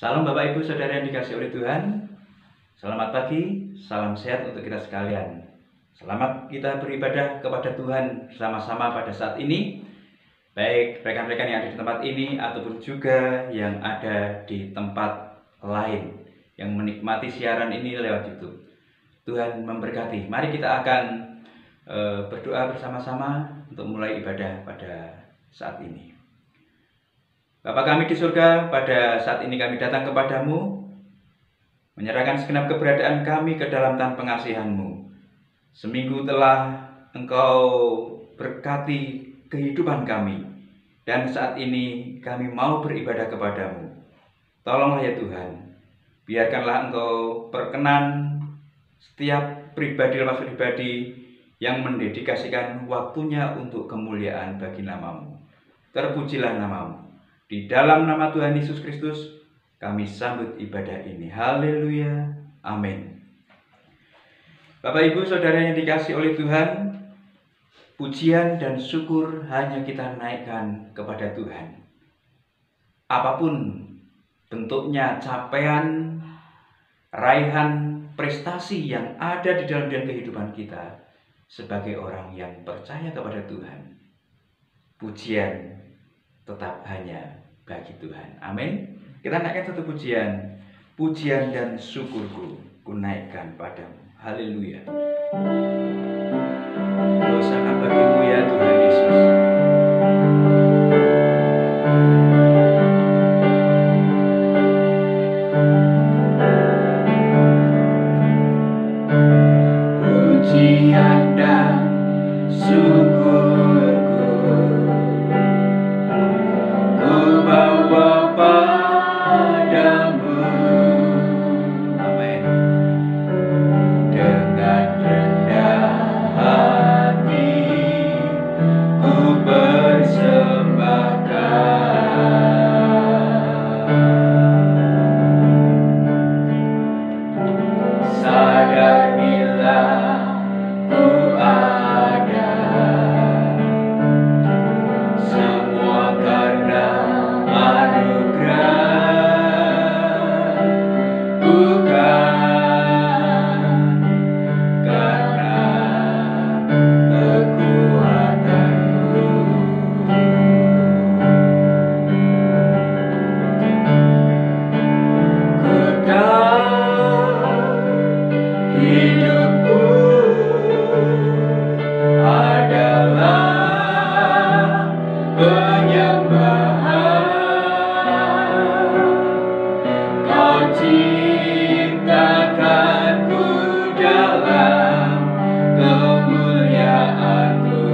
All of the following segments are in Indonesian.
Salam Bapak Ibu Saudara yang dikasihi oleh Tuhan. Selamat pagi, salam sehat untuk kita sekalian. Selamat kita beribadah kepada Tuhan bersama-sama pada saat ini. Baik rekan-rekan yang ada di tempat ini ataupun juga yang ada di tempat lain yang menikmati siaran ini lewat YouTube. Tuhan memberkati. Mari kita akan berdoa bersama-sama untuk mulai ibadah pada saat ini. Bapa kami di surga, pada saat ini kami datang kepadamu, menyerahkan segenap keberadaan kami ke dalam tangan pengasihan-Mu. Seminggu telah Engkau berkati kehidupan kami, dan saat ini kami mau beribadah kepadamu. Tolonglah ya Tuhan, biarkanlah Engkau perkenan setiap pribadi yang mendedikasikan waktunya untuk kemuliaan bagi nama-Mu. Terpujilah nama-Mu. Di dalam nama Tuhan Yesus Kristus, kami sambut ibadah ini. Haleluya. Amin. Bapak Ibu Saudara yang dikasihi oleh Tuhan, pujian dan syukur hanya kita naikkan kepada Tuhan. Apapun bentuknya capaian, raihan, prestasi yang ada di dalam kehidupan kita sebagai orang yang percaya kepada Tuhan, pujian tetap hanya bagi Tuhan. Amin. Kita naikkan satu pujian. Pujian dan syukurku ku naikkan padamu. Haleluya. Hosana bagimu ya Tuhan Yesus. Pujian dan syukurku ku bawa padamu. Amin. Dengan rendah hati ku persembahkan. Sadar bila ku ada, semua karena anugerah, bukan karena kekuatanku. Ku tahu hidupku adalah penyembahan. Kau ciptakanku dalam kemuliaan-Mu.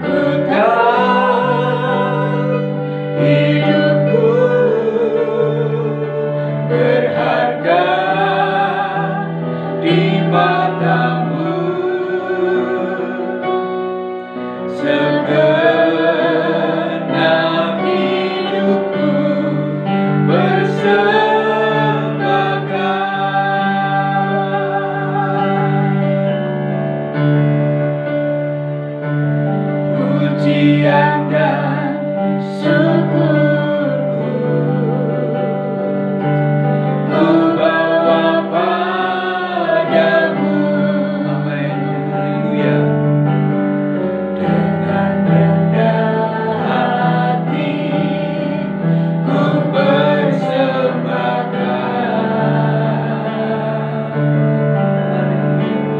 Ku tahu hidupku berharga di mata-Mu. Segenap hidupku persembahkan. Pujian dan syukurku ku bawa padamu. Amin. Haleluya. Dengan rendah hati ku persembahkan. Haleluya.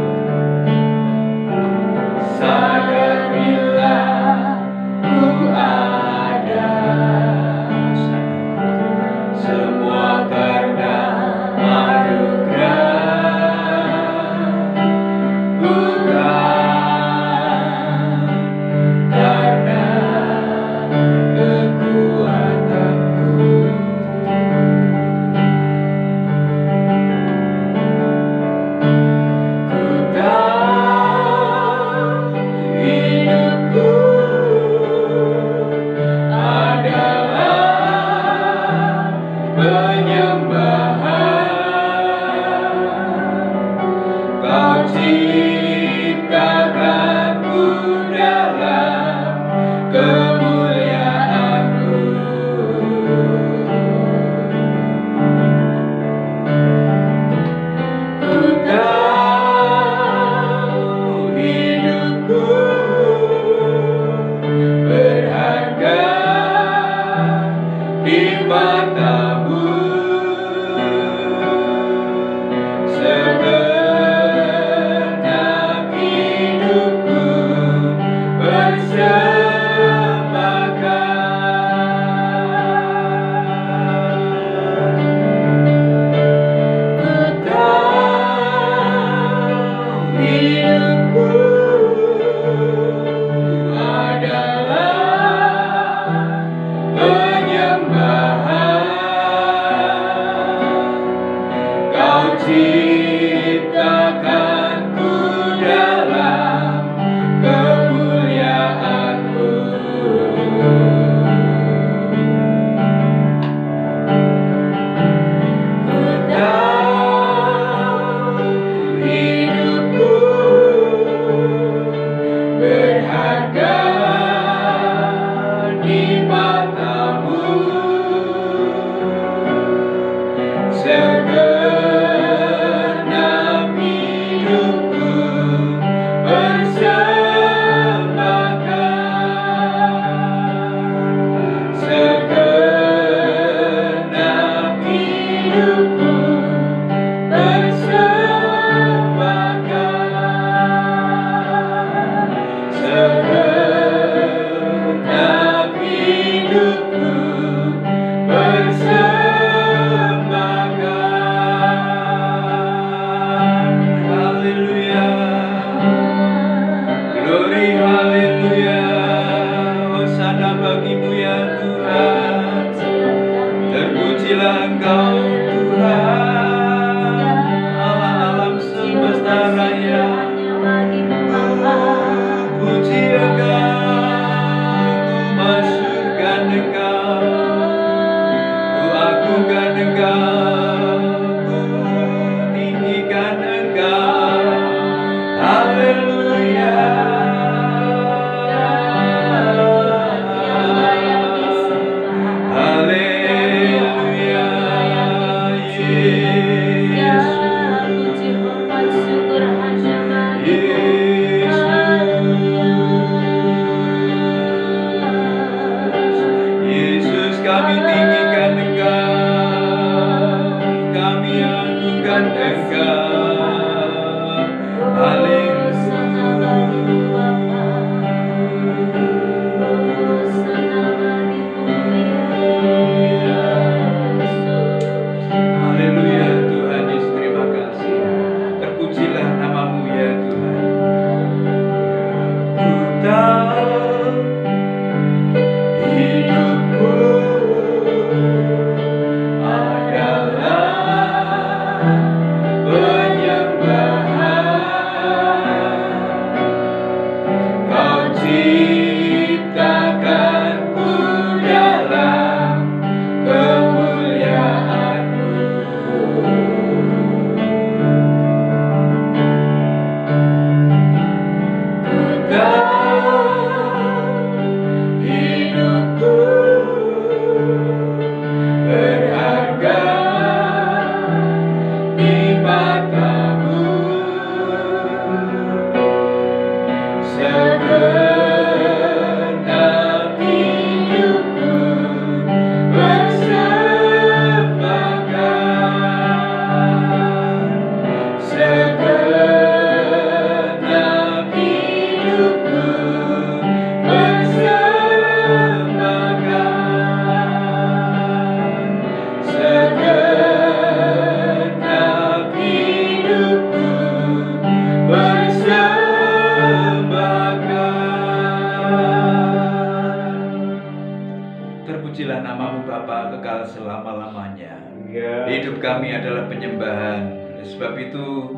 Sadar bila ku ada, semua karena anugerah, bukan karena kekuatanku. Ku tahu hidupku adalah penyembahan. Kau ciptakanku dalam Terpujilah namamu Bapa kekal selama-lamanya. Hidup kami adalah penyembahan. Sebab itu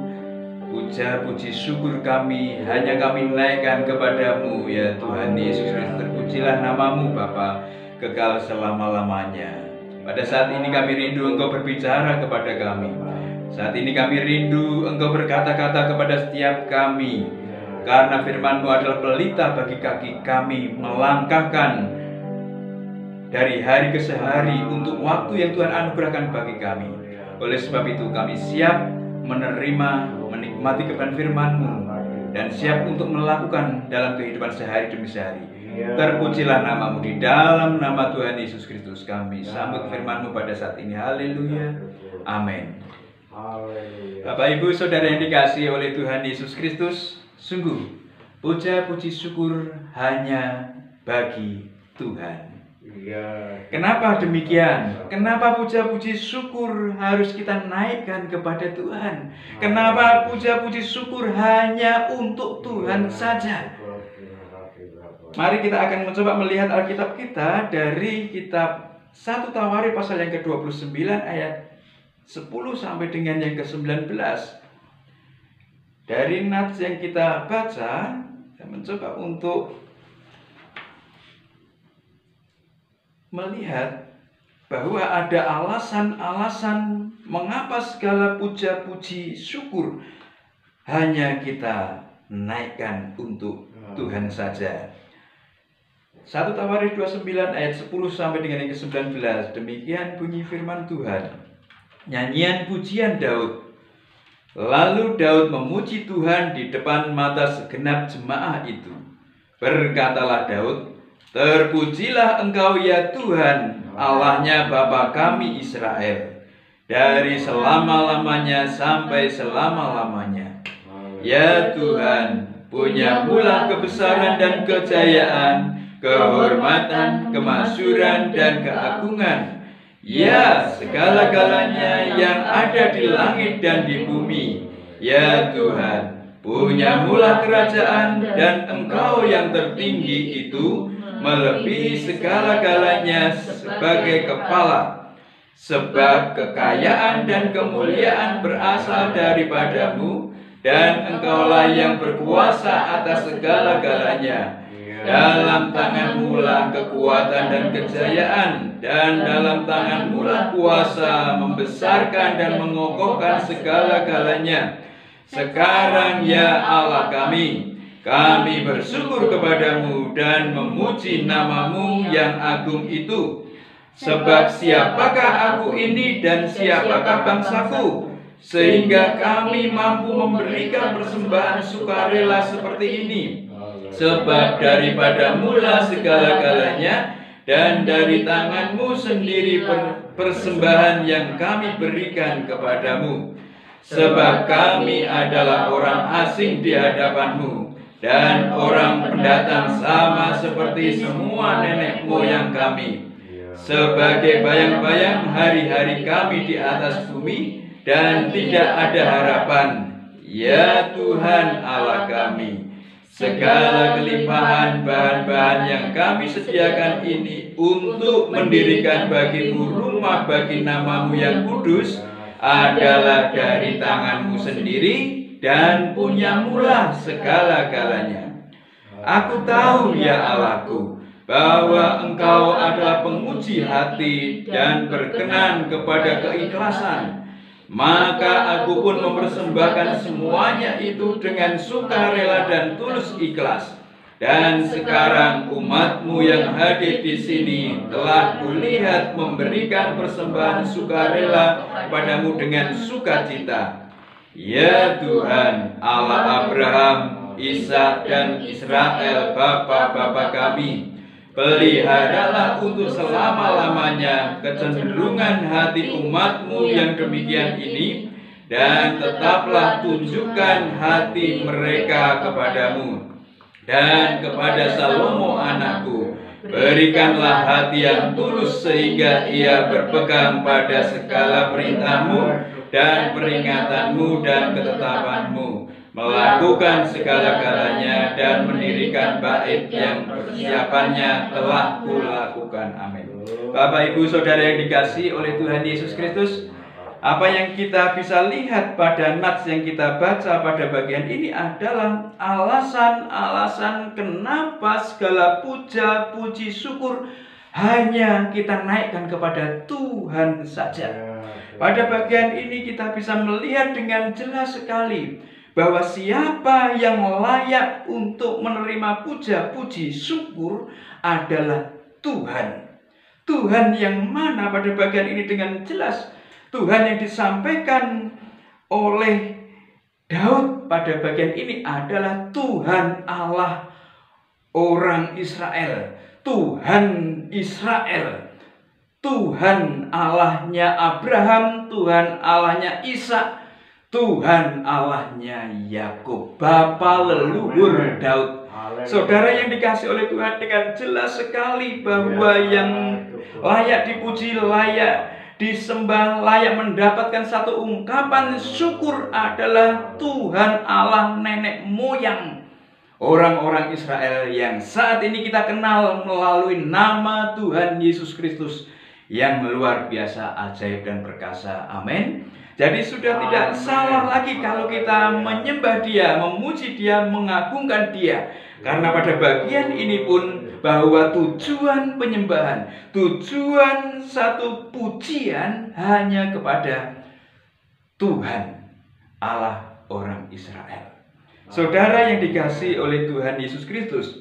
puja puji syukur kami hanya kami naikkan kepadamu ya Tuhan Yesus Kristus. Terpujilah namamu Bapa kekal selama-lamanya. Pada saat ini kami rindu Engkau berbicara kepada kami. Saat ini kami rindu Engkau berkata-kata kepada setiap kami. Karena firman-Mu adalah pelita bagi kaki kami melangkahkan dari hari ke hari untuk waktu yang Tuhan anugerahkan bagi kami. Oleh sebab itu kami siap menerima, menikmati kebenaran firman-Mu dan siap untuk melakukan dalam kehidupan sehari demi sehari. Terpujilah namamu di dalam nama Tuhan Yesus Kristus. Kami sambut firman-Mu pada saat ini. Haleluya. Amin. Bapak Ibu Saudara yang dikasihi oleh Tuhan Yesus Kristus, sungguh puja puji syukur hanya bagi Tuhan. Iya. Kenapa demikian? Kenapa puja puji syukur harus kita naikkan kepada Tuhan? Kenapa puja puji syukur hanya untuk Tuhan saja? Mari kita akan mencoba melihat Alkitab kita dari kitab 1 Tawarikh pasal yang ke-29 ayat 10 sampai dengan yang ke-19. Dari nats yang kita baca, saya mencoba untuk melihat bahwa ada alasan-alasan mengapa segala puja puji syukur hanya kita naikkan untuk Tuhan saja. 1 Tawarikh 29 ayat 10 sampai dengan yang ke-19. Demikian bunyi firman Tuhan. Nyanyian pujian Daud. Lalu Daud memuji Tuhan di depan mata segenap jemaah itu. Berkatalah Daud, terpujilah Engkau ya Tuhan, Allahnya Bapa kami Israel, dari selama-lamanya sampai selama-lamanya. Ya Tuhan, punyamulah kebesaran dan kejayaan, kehormatan, kemasyhuran, dan keagungan. Ya, segala-galanya yang ada di langit dan di bumi. Ya Tuhan, punyamulah kerajaan, dan Engkau yang tertinggi itu melebihi segala-galanya sebagai kepala. Sebab kekayaan dan kemuliaan berasal daripadamu, dan Engkaulah yang berkuasa atas segala-galanya. Dalam tanganmu lah kekuatan dan kejayaan, dan dalam tanganmu lah kuasa membesarkan dan mengokohkan segala-galanya. Sekarang ya Allah kami bersyukur kepadamu dan memuji namamu yang agung itu. Sebab siapakah aku ini dan siapakah bangsaku, sehingga kami mampu memberikan persembahan sukarela seperti ini. Sebab daripadamu lah segala-galanya, dan dari tanganmu sendiri persembahan yang kami berikan kepadamu. Sebab kami adalah orang asing di hadapanmu, dan orang pendatang sama seperti semua nenek moyang kami. Sebagai bayang-bayang hari-hari kami di atas bumi, dan tidak ada harapan. Ya Tuhan Allah kami, segala kelimpahan bahan-bahan yang kami sediakan ini untuk mendirikan bagimu rumah bagi namamu yang kudus adalah dari tanganmu sendiri, dan punyamulah segala-galanya. Aku tahu ya Allahku, bahwa Engkau adalah penguji hati dan berkenan kepada keikhlasan. Maka aku pun mempersembahkan semuanya itu dengan sukarela dan tulus ikhlas. Dan sekarang umatmu yang hadir di sini telah kulihat memberikan persembahan sukarela kepadamu dengan sukacita. Ya Tuhan, Allah Abraham, Ishak, dan Israel, bapa-bapa kami, peliharalah untuk selama-lamanya kecenderungan hati umatmu yang demikian ini, dan tetaplah tunjukkan hati mereka kepadamu. Dan kepada Salomo anakku, berikanlah hati yang tulus sehingga ia berpegang pada segala perintahmu dan peringatanmu dan ketetapanmu, melakukan segala-galanya dan mendirikan bait yang persiapannya telah kulakukan. Amin. Bapak Ibu Saudara yang dikasihi oleh Tuhan Yesus Kristus, apa yang kita bisa lihat pada nats yang kita baca pada bagian ini adalah alasan-alasan kenapa segala puja, puji, syukur hanya kita naikkan kepada Tuhan saja. Pada bagian ini kita bisa melihat dengan jelas sekali bahwa siapa yang layak untuk menerima puja, puji, syukur adalah Tuhan. Tuhan yang mana pada bagian ini dengan jelas Tuhan yang disampaikan oleh Daud pada bagian ini adalah Tuhan Allah orang Israel, Tuhan Israel, Tuhan Allahnya Abraham, Tuhan Allahnya Ishak, Tuhan Allahnya Yakub, bapa leluhur Daud. Saudara yang dikasih oleh Tuhan, dengan jelas sekali bahwa yang layak dipuji, layak disembah, layak mendapatkan satu ungkapan syukur adalah Tuhan Allah nenek moyang orang-orang Israel yang saat ini kita kenal melalui nama Tuhan Yesus Kristus yang luar biasa, ajaib dan perkasa. Amin. Jadi sudah tidak salah lagi kalau kita menyembah Dia, memuji Dia, mengagungkan Dia. Karena pada bagian ini pun bahwa tujuan penyembahan, tujuan satu pujian hanya kepada Tuhan Allah orang Israel. Saudara yang dikasihi oleh Tuhan Yesus Kristus,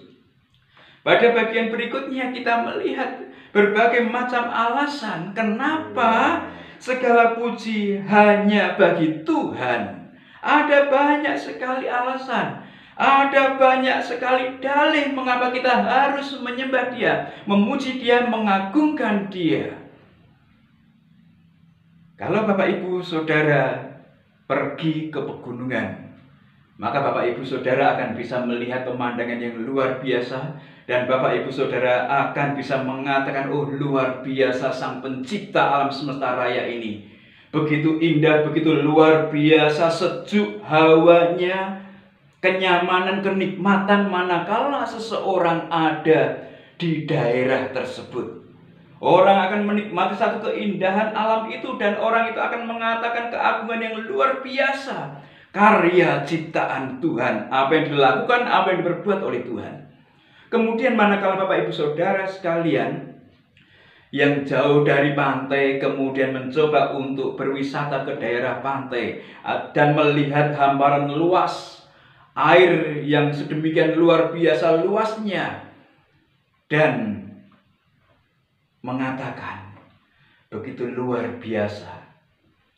pada bagian berikutnya kita melihat berbagai macam alasan kenapa segala puji hanya bagi Tuhan. Ada banyak sekali alasan. Ada banyak sekali dalih mengapa kita harus menyembah Dia, memuji Dia, mengagungkan Dia. Kalau Bapak Ibu Saudara pergi ke pegunungan, maka Bapak Ibu Saudara akan bisa melihat pemandangan yang luar biasa. Dan Bapak Ibu Saudara akan bisa mengatakan, oh luar biasa Sang Pencipta alam semesta raya ini. Begitu indah, begitu luar biasa, sejuk hawanya, kenyamanan, kenikmatan manakala seseorang ada di daerah tersebut. Orang akan menikmati satu keindahan alam itu dan orang itu akan mengatakan keagungan yang luar biasa. Karya ciptaan Tuhan, apa yang dilakukan, apa yang diperbuat oleh Tuhan. Kemudian manakala Bapak Ibu Saudara sekalian yang jauh dari pantai kemudian mencoba untuk berwisata ke daerah pantai dan melihat hamparan luas air yang sedemikian luar biasa luasnya, dan mengatakan begitu luar biasa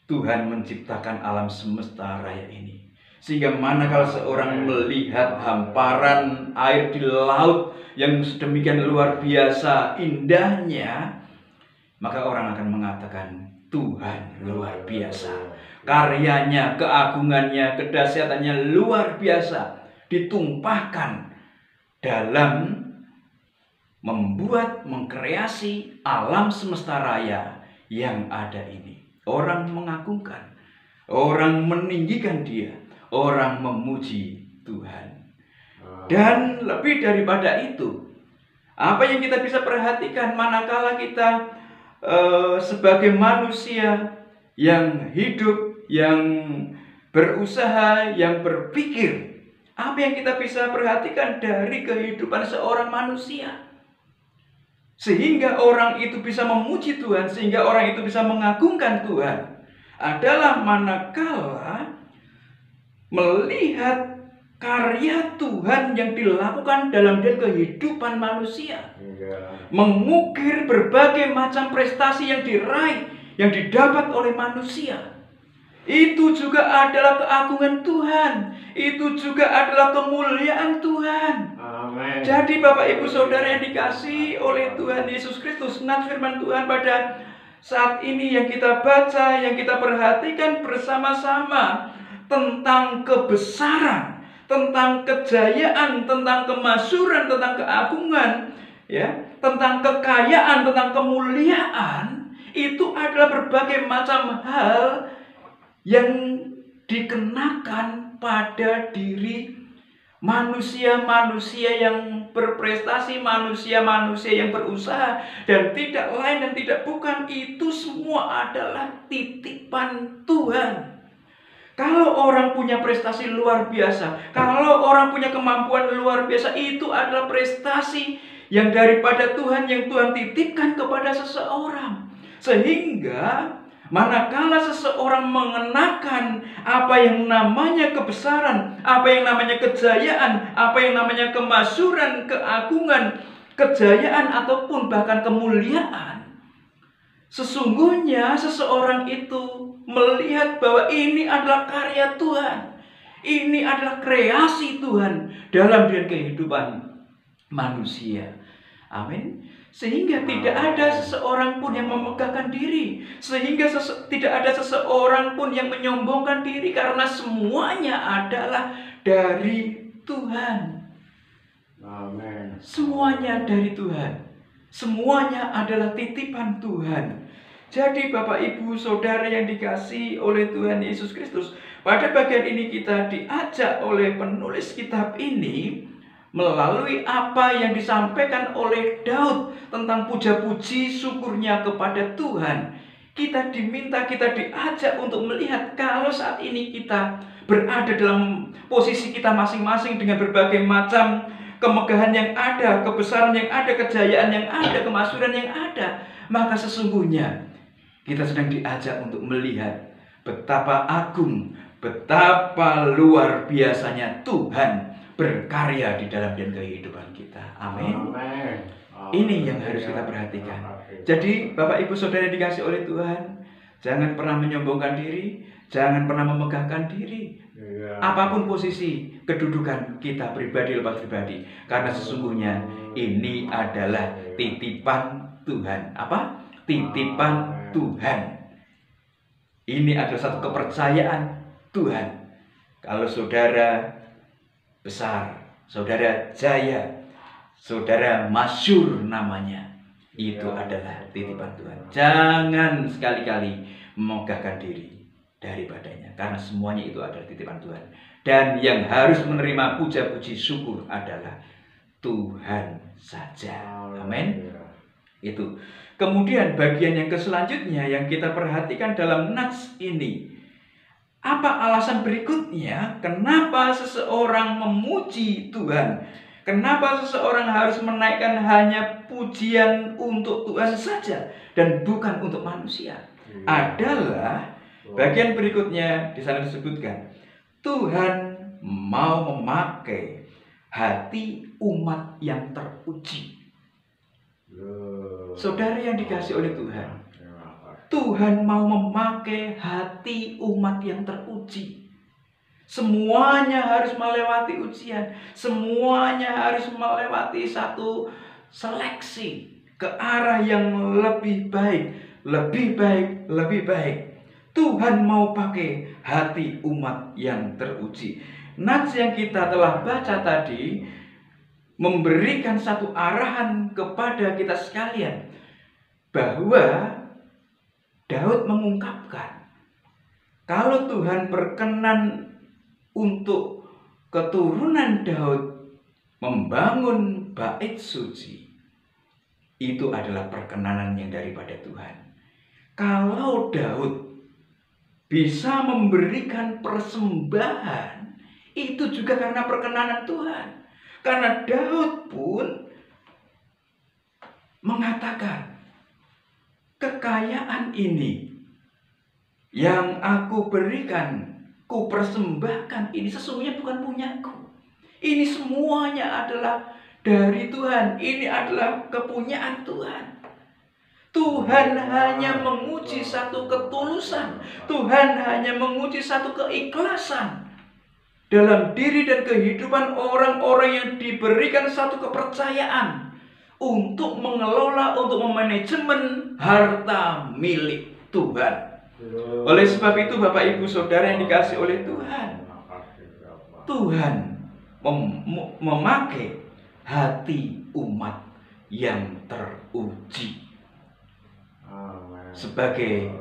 Tuhan menciptakan alam semesta raya ini, sehingga manakala seorang melihat hamparan air di laut yang sedemikian luar biasa indahnya, maka orang akan mengatakan Tuhan luar biasa. Karyanya, keagungannya, kedahsyatannya luar biasa ditumpahkan dalam membuat, mengkreasi alam semesta raya yang ada ini. Orang mengagungkan, orang meninggikan Dia, orang memuji Tuhan. Dan lebih daripada itu, apa yang kita bisa perhatikan manakala kita sebagai manusia yang hidup, yang berusaha, yang berpikir, apa yang kita bisa perhatikan dari kehidupan seorang manusia sehingga orang itu bisa memuji Tuhan, sehingga orang itu bisa mengagungkan Tuhan, adalah manakala melihat karya Tuhan yang dilakukan dalam kehidupan manusia. Mengukir berbagai macam prestasi yang diraih, yang didapat oleh manusia. Itu juga adalah keagungan Tuhan. Itu juga adalah kemuliaan Tuhan. Amen. Jadi Bapak Ibu Saudara yang dikasihi oleh Tuhan Yesus Kristus, nats firman Tuhan pada saat ini yang kita baca, yang kita perhatikan bersama-sama tentang kebesaran, tentang kejayaan, tentang kemasyuran, tentang keagungan, ya, tentang kekayaan, tentang kemuliaan, itu adalah berbagai macam hal yang dikenakan pada diri manusia-manusia yang berprestasi, manusia-manusia yang berusaha, dan tidak lain dan tidak bukan, itu semua adalah titipan Tuhan. Kalau orang punya prestasi luar biasa, kalau orang punya kemampuan luar biasa, itu adalah prestasi yang daripada Tuhan, yang Tuhan titipkan kepada seseorang. Sehingga manakala seseorang mengenakan apa yang namanya kebesaran, apa yang namanya kejayaan, apa yang namanya kemasyuran, keagungan, kejayaan ataupun bahkan kemuliaan, sesungguhnya seseorang itu melihat bahwa ini adalah karya Tuhan, ini adalah kreasi Tuhan dalam kehidupan manusia. Amin. Sehingga tidak ada seseorang pun yang memegahkan diri. Sehingga tidak ada seseorang pun yang menyombongkan diri. Karena semuanya adalah dari Tuhan. Amin. Semuanya dari Tuhan. Semuanya adalah titipan Tuhan. Jadi Bapak Ibu Saudara yang dikasihi oleh Tuhan Yesus Kristus, pada bagian ini kita diajak oleh penulis kitab ini melalui apa yang disampaikan oleh Daud tentang puja-puji syukurnya kepada Tuhan. Kita diajak untuk melihat kalau saat ini kita berada dalam posisi kita masing-masing dengan berbagai macam kemegahan yang ada, kebesaran yang ada, kejayaan yang ada, kemasyhuran yang ada, maka sesungguhnya kita sedang diajak untuk melihat betapa agung, betapa luar biasanya Tuhan berkarya di dalam dan kehidupan kita. Amin. Ini yang harus kita perhatikan. Jadi Bapak Ibu Saudara yang dikasih oleh Tuhan, jangan pernah menyombongkan diri, jangan pernah memegahkan diri. Apapun posisi kedudukan kita pribadi lepas pribadi, karena sesungguhnya ini adalah titipan Tuhan. Apa? Titipan Tuhan. Ini adalah satu kepercayaan Tuhan. Kalau saudara besar, saudara jaya, saudara masyhur namanya, itu adalah titipan Tuhan. Jangan sekali-kali memegahkan diri daripadanya, karena semuanya itu adalah titipan Tuhan. Dan yang harus menerima puja-puji syukur adalah Tuhan saja. Amin. Itu. Kemudian bagian yang selanjutnya yang kita perhatikan dalam nats ini, apa alasan berikutnya kenapa seseorang memuji Tuhan? Kenapa seseorang harus menaikkan hanya pujian untuk Tuhan saja dan bukan untuk manusia? Adalah bagian berikutnya di sana disebutkan, Tuhan mau memakai hati umat yang teruji. Saudara yang dikasih oleh Tuhan, Tuhan mau memakai hati umat yang teruji. Semuanya harus melewati ujian. Semuanya harus melewati satu seleksi ke arah yang lebih baik, lebih baik, lebih baik. Tuhan mau pakai hati umat yang teruji. Nats yang kita telah baca tadi memberikan satu arahan kepada kita sekalian, bahwa Daud mengungkapkan, kalau Tuhan berkenan untuk keturunan Daud membangun bait suci, itu adalah perkenanan yang daripada Tuhan. Kalau Daud bisa memberikan persembahan, itu juga karena perkenanan Tuhan. Karena Daud pun mengatakan, kekayaan ini yang aku berikan, ku persembahkan, ini sesungguhnya bukan punyaku. Ini semuanya adalah dari Tuhan. Ini adalah kepunyaan Tuhan. Tuhan hanya menguji satu ketulusan. Tuhan hanya menguji satu keikhlasan dalam diri dan kehidupan orang-orang yang diberikan satu kepercayaan untuk mengelola, untuk memanajemen harta milik Tuhan. Oleh sebab itu Bapak Ibu Saudara yang dikasih oleh Tuhan, Tuhan memakai hati umat yang teruji sebagai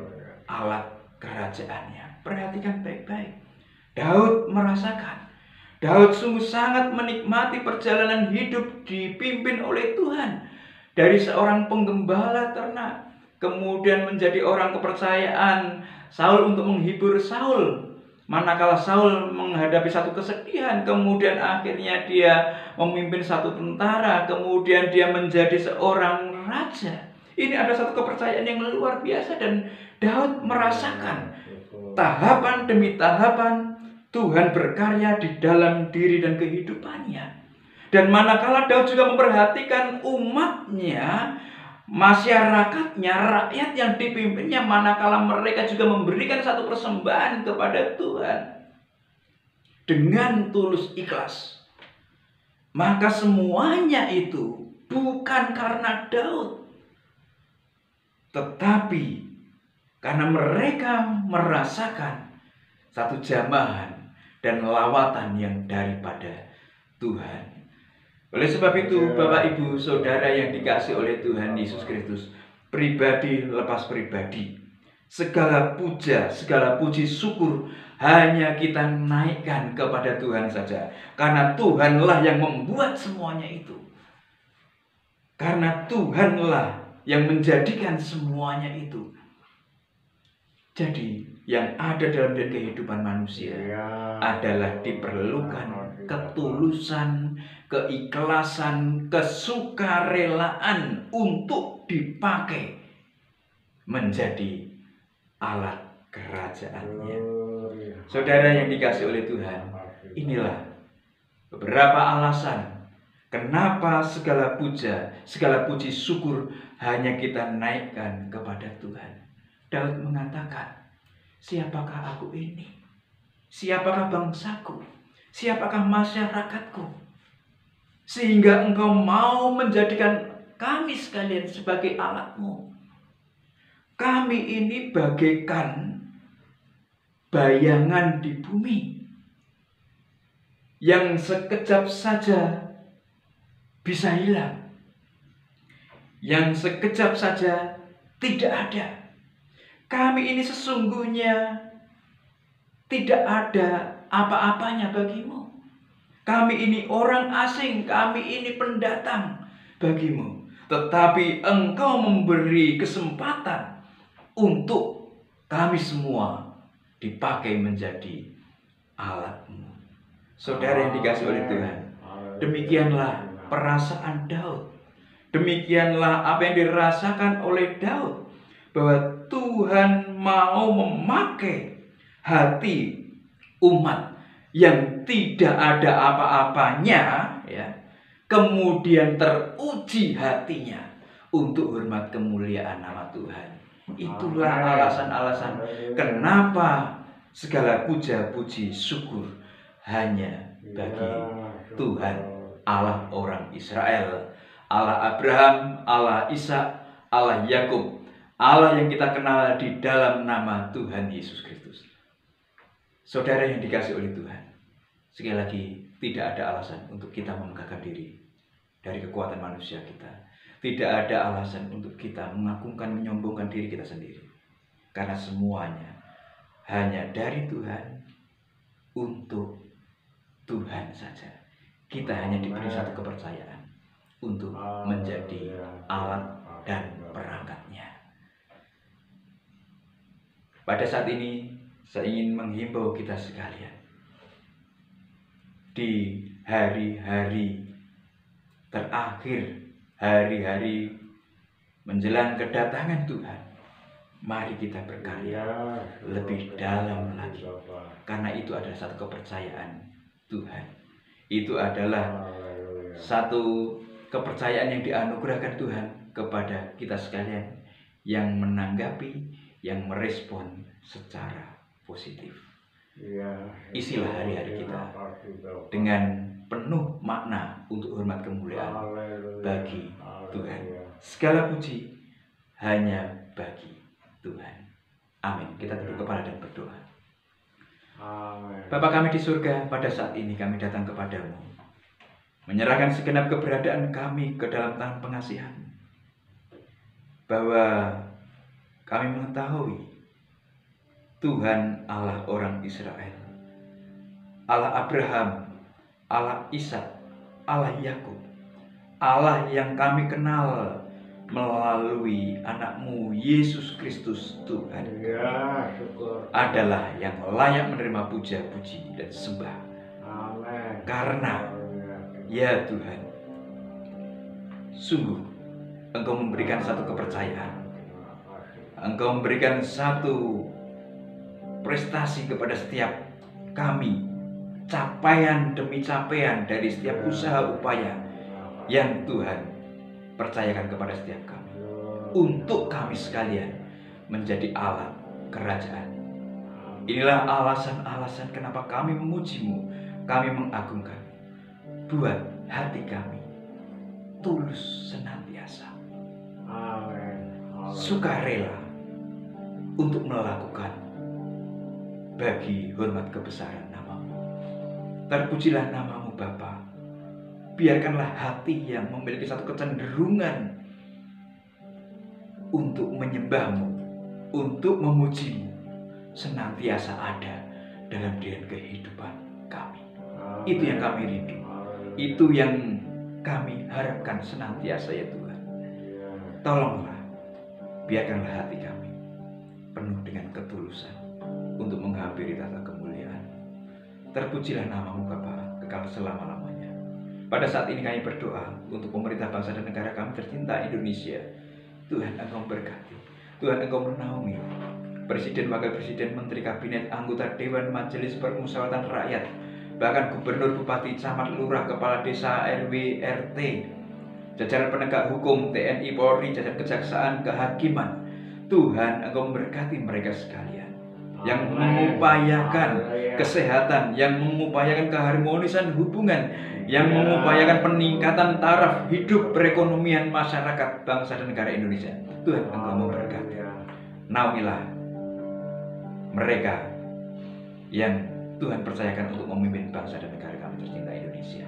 alat kerajaannya. Perhatikan baik-baik. Daud merasakan, Daud sungguh sangat menikmati perjalanan hidup dipimpin oleh Tuhan. Dari seorang penggembala ternak, kemudian menjadi orang kepercayaan Saul untuk menghibur Saul. Manakala Saul menghadapi satu kesedihan, kemudian akhirnya dia memimpin satu tentara, kemudian dia menjadi seorang raja. Ini ada satu kepercayaan yang luar biasa, dan Daud merasakan tahapan demi tahapan Tuhan berkarya di dalam diri dan kehidupannya. Dan manakala Daud juga memperhatikan umatnya, masyarakatnya, rakyat yang dipimpinnya, manakala mereka juga memberikan satu persembahan kepada Tuhan dengan tulus ikhlas, maka semuanya itu bukan karena Daud, tetapi karena mereka merasakan satu jambahan dan lawatan yang daripada Tuhan. Oleh sebab itu, Bapak, Ibu, Saudara yang dikasihi oleh Tuhan Yesus Kristus, pribadi lepas pribadi, segala puja, segala puji syukur hanya kita naikkan kepada Tuhan saja. Karena Tuhanlah yang membuat semuanya itu. Karena Tuhanlah yang menjadikan semuanya itu. Jadi yang ada dalam kehidupan manusia adalah diperlukan ketulusan, keikhlasan, kesukarelaan untuk dipakai menjadi alat kerajaannya. Saudara yang dikasihi oleh Tuhan, inilah beberapa alasan kenapa segala puja, segala puji syukur hanya kita naikkan kepada Tuhan. Daud mengatakan, siapakah aku ini? Siapakah bangsaku? Siapakah masyarakatku? Sehingga engkau mau menjadikan kami sekalian sebagai alatmu. Kami ini bagaikan bayangan di bumi yang sekejap saja bisa hilang, yang sekejap saja tidak ada. Kami ini sesungguhnya tidak ada apa-apanya bagimu. Kami ini orang asing, kami ini pendatang bagimu. Tetapi engkau memberi kesempatan untuk kami semua dipakai menjadi alatmu. Saudara yang dikasihi oleh Tuhan, demikianlah perasaan Daud. Demikianlah apa yang dirasakan oleh Daud, bahwa Tuhan mau memakai hati umat yang tidak ada apa-apanya, ya, kemudian teruji hatinya untuk hormat kemuliaan nama Tuhan. Itulah alasan-alasan kenapa segala puja, puji, syukur hanya bagi Tuhan, Allah orang Israel, Allah Abraham, Allah Ishak, Allah Yakub, Allah yang kita kenal di dalam nama Tuhan Yesus Kristus. Saudara yang dikasihi oleh Tuhan, sekali lagi tidak ada alasan untuk kita memegahkan diri dari kekuatan manusia kita. Tidak ada alasan untuk kita mengagungkan, menyombongkan diri kita sendiri. Karena semuanya hanya dari Tuhan, untuk Tuhan saja. Kita hanya diberi satu kepercayaan untuk menjadi alat dan perangkatnya. Pada saat ini saya ingin menghimbau kita sekalian, di hari-hari terakhir, hari-hari menjelang kedatangan Tuhan, mari kita berkarya lebih dalam lagi. Karena itu adalah satu kepercayaan Tuhan. Itu adalah satu kepercayaan yang dianugerahkan Tuhan kepada kita sekalian, yang menanggapi, yang merespon secara positif. Isilah hari-hari kita dengan penuh makna untuk hormat kemuliaan bagi Tuhan. Segala puji hanya bagi Tuhan. Amin. Kita tunduk kepala dan berdoa. Bapa kami di surga, pada saat ini kami datang kepadamu, menyerahkan segenap keberadaan kami ke dalam tangan pengasihan, bahwa kami mengetahui Tuhan Allah orang Israel, Allah Abraham, Allah Ishak, Allah Yakub, Allah yang kami kenal melalui anakmu Yesus Kristus Tuhan, adalah yang layak menerima puja, puji, dan sembah. Karena ya Tuhan, sungguh Engkau memberikan satu kepercayaan, Engkau memberikan satu prestasi kepada setiap kami, capaian demi capaian dari setiap usaha upaya yang Tuhan percayakan kepada setiap kami, untuk kami sekalian menjadi alat kerajaan. Inilah alasan-alasan kenapa kami memuji-Mu, kami mengagungkan. Buat hati kami tulus senantiasa, Amin. sukarela untuk melakukan bagi hormat kebesaran nama-Mu. Terpujilah nama-Mu Bapa. Biarkanlah hati yang memiliki satu kecenderungan untuk menyembah-Mu, untuk memuji-Mu, senantiasa ada dalam dian kehidupan kami. Itu yang kami rindu. Itu yang kami harapkan senantiasa ya Tuhan. Tolonglah, biarkanlah hati kami penuh dengan ketulusan untuk menghampiri tata kemuliaan. Terpujilah nama-Mu Bapa kekal selama-lamanya. Pada saat ini kami berdoa untuk pemerintah bangsa dan negara kami tercinta Indonesia. Tuhan Engkau berkati, Tuhan Engkau menaungi Presiden, Wakil Presiden, Menteri Kabinet, anggota Dewan Majelis Permusyawaratan Rakyat, bahkan Gubernur, Bupati, Camat, Lurah, Kepala Desa, RW, RT, jajaran penegak hukum, TNI, Polri, jajaran kejaksaan, kehakiman. Tuhan Engkau memberkati mereka sekalian yang mengupayakan kesehatan, yang mengupayakan keharmonisan hubungan, yang mengupayakan peningkatan taraf hidup perekonomian masyarakat bangsa dan negara Indonesia. Tuhan Engkau memberkati. Naungilah mereka yang Tuhan percayakan untuk memimpin bangsa dan negara kami tercinta Indonesia.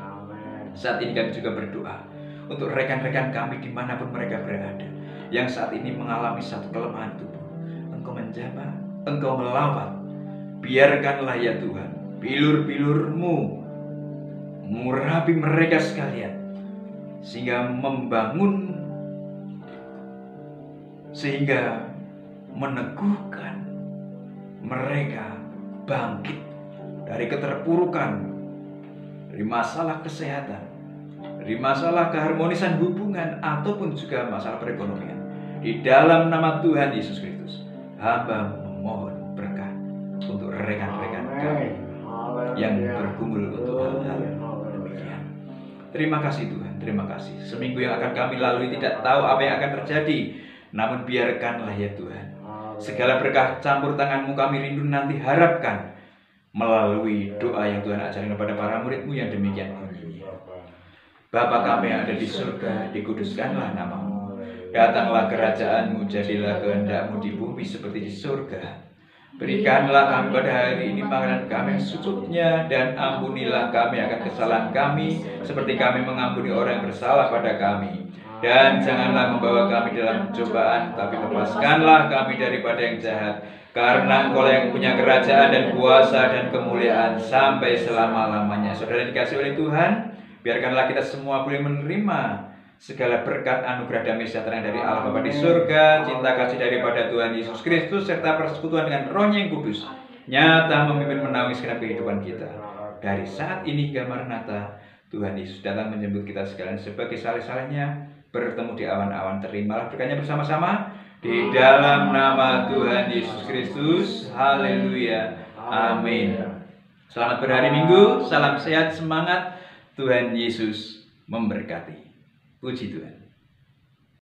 Saat ini kami juga berdoa untuk rekan-rekan kami dimanapun mereka berada, yang saat ini mengalami satu kelemahan tubuh. Engkau menjamah, Engkau melawat. Biarkanlah ya Tuhan, bilur-bilur-Mu mengurapi mereka sekalian, sehingga membangun, sehingga meneguhkan mereka bangkit dari keterpurukan, dari masalah kesehatan, dari masalah keharmonisan hubungan, ataupun juga masalah perekonomian. Di dalam nama Tuhan Yesus Kristus, hamba memohon berkah untuk rekan-rekan kami yang bergumul untuk hal-hal demikian. Terima kasih Tuhan, terima kasih. Seminggu yang akan kami lalui tidak tahu apa yang akan terjadi, namun biarkanlah ya Tuhan, segala berkah campur tangan-Mu kami rindu nanti harapkan melalui doa yang Tuhan ajarkan kepada para murid-Mu yang demikian bunyinya. Bapa kami yang ada di surga, dikuduskanlah nama-Mu. Datanglah kerajaan-Mu, jadilah kehendak-Mu di bumi seperti di surga. Berikanlah kami pada hari ini makanan kami yang secukupnya, dan ampunilah kami akan kesalahan kami seperti kami mengampuni orang yang bersalah pada kami. Dan janganlah membawa kami dalam cobaan, tapi lepaskanlah kami daripada yang jahat. Karena Engkau yang punya kerajaan dan kuasa dan kemuliaan sampai selama-lamanya. Saudara dikasih oleh Tuhan, biarkanlah kita semua boleh menerima segala berkat anugerah damai sejahtera dari Allah Bapa di surga, cinta kasih daripada Tuhan Yesus Kristus, serta persekutuan dengan Roh-Nya yang kudus, nyata memimpin menaungi segenap kehidupan kita. Dari saat ini hingga Maranatha, Tuhan Yesus datang menjemput kita sekalian sebagai saleh-salehnya, bertemu di awan-awan. Terimalah berkatnya bersama-sama di dalam nama Tuhan Yesus Kristus. Haleluya. Amin. Selamat berhari Minggu, salam sehat, semangat. Tuhan Yesus memberkati. Puji Tuhan.